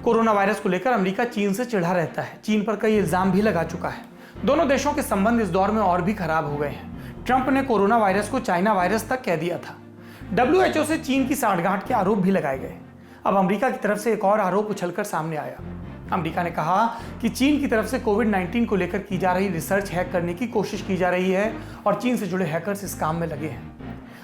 Corona virus को लेकर America चीन से चिढ़ा रहता है। चीन पर कई इल्जाम भी लगा चुका है। दोनों देशों के संबंध इस दौर में और भी खराब हो गए हैं। ट्रंप ने कोरोना वायरस को चाइना वायरस तक कह दिया था। WHO से चीन की सांठगांठ के आरोप भी लगाए गए। अब अमेरिका की तरफ से एक और आरोप उछलकर सामने आया। अमेरिका ने कहा कि चीन की तरफ से कोविड-19 को लेकर की जा रही रिसर्च हैक करने की कोशिश की जा रही है और चीन से जुड़े हैकर्स इस काम में लगे हैं।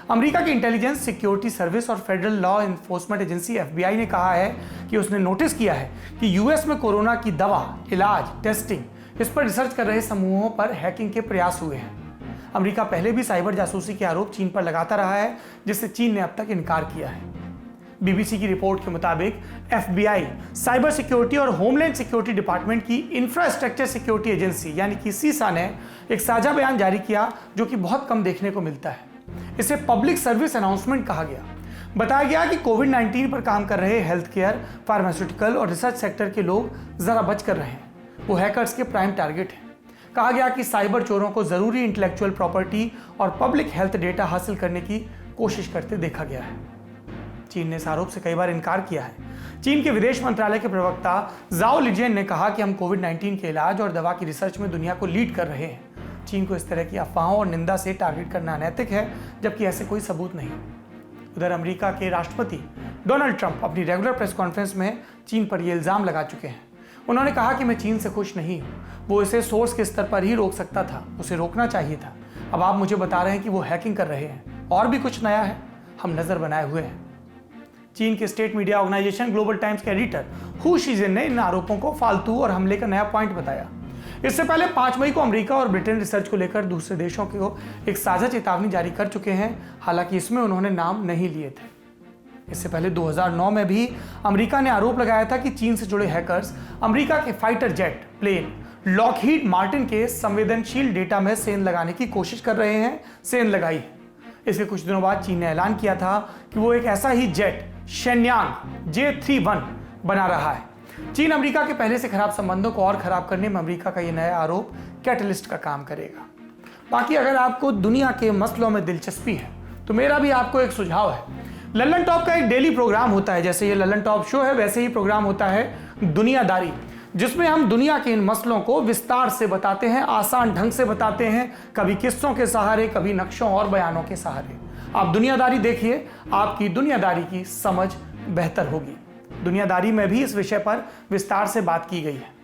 अमेरिका की इंटेलिजेंस सिक्योरिटी सर्विस और federal law enforcement agency FBI ने कहा है कि उसने नोटिस किया है कि यूएस में कोरोना की दवा, इलाज, टेस्टिंग इस पर रिसर्च कर रहे समूहों पर हैकिंग के प्रयास हुए हैं। अमेरिका पहले भी साइबर जासूसी के आरोप चीन पर लगाता रहा है, जिससे चीन ने अब तक इनकार किया है। BBC की रिपोर्ट के मुताबिक FBI, साइबर सिक्योरिटी और होमलैंड सिक्योरिटी डिपार्टमेंट की इंफ्रास्ट्रक्चर सिक्योरिटी एजेंसी यानी कि सीसा ने एक साझा बयान जारी किया, जो कि बहुत कम देखने को मिलता है। इसे पब्लिक सर्विस अनाउंसमेंट कहा गया। बताया गया कि कोविड-19 पर काम कर रहे हेल्थ केयर, फार्मास्यूटिकल और रिसर्च सेक्टर के लोग जरा बच कर रहे हैं। वो हैकर्स के प्राइम टारगेट हैं। कहा गया कि साइबर चोरों को जरूरी इंटेलेक्चुअल प्रॉपर्टी और पब्लिक हेल्थ डेटा हासिल करने की कोशिश करते देखा गया है। चीन ने इस आरोप से कई बार इनकार किया है। चीन के विदेश मंत्रालय के प्रवक्ता जाओ लिजियन ने कहा कि हम कोविड-19 के इलाज और दवा की रिसर्च में दुनिया को लीड कर रहे हैं। चीन को इस तरह की अफवाहों और निंदा से टारगेट करना अनैतिक है, जबकि ऐसे कोई सबूत नहीं। उधर अमेरिका के राष्ट्रपति डोनाल्ड ट्रंप अपनी रेगुलर प्रेस कॉन्फ्रेंस में चीन पर यह इल्जाम लगा चुके हैं। उन्होंने कहा कि मैं चीन से खुश नहीं हूं। वो इसे सोर्स के स्तर पर ही रोक सकता था, उसे रोकना चाहिए था। अब आप मुझे बता रहे हैं कि वो हैकिंग कर रहे हैं। और भी कुछ नया है, हम नजर बनाए हुए हैं। चीन के state media organisation Global Times के एडिटर हू शिजिन ने इन आरोपों को फालतू और हमले का नया पॉइंट बताया। इससे पहले 5 मई को अमेरिका और ब्रिटेन रिसर्च को लेकर दूसरे देशों को एक साझा चेतावनी जारी कर चुके हैं। हालांकि इसमें उन्होंने नाम नहीं लिए थे। इससे पहले 2009 में भी अमेरिका ने आरोप लगाया था कि चीन से जुड़े हैकर्स अमेरिका के fighter jet plane Lockheed Martin के संवेदनशील डेटा में सेंध लगाने की कोशिश कर रहे हैं। सेंध लगाई है। इसके कुछ दिनों बाद चीन ने ऐलान किया था कि वो एक ऐसा ही जेट शेन्यांग J-31 बना रहा है। चीन अमेरिका के पहले से खराब संबंधों को और खराब करने में अमेरिका का यह नया आरोप कैटलिस्ट का काम करेगा। बाकी अगर आपको दुनिया के मसलों में दिलचस्पी है तो मेरा भी आपको एक सुझाव है। लल्लन टॉप का एक डेली प्रोग्राम होता है, जैसे ये लल्लन टॉप शो है वैसे ही प्रोग्राम होता है दुनियादारी, जिसमें हम दुनिया के इन मसलों को विस्तार से बताते हैं, आसान ढंग से बताते हैं, कभी किस्सों के सहारे, कभी नक्शों और बयानों के सहारे। आप दुनियादारी देखिए, आपकी दुनियादारी की समझ बेहतर होगी। दुनियादारी में भी इस विषय पर विस्तार से बात की गई है।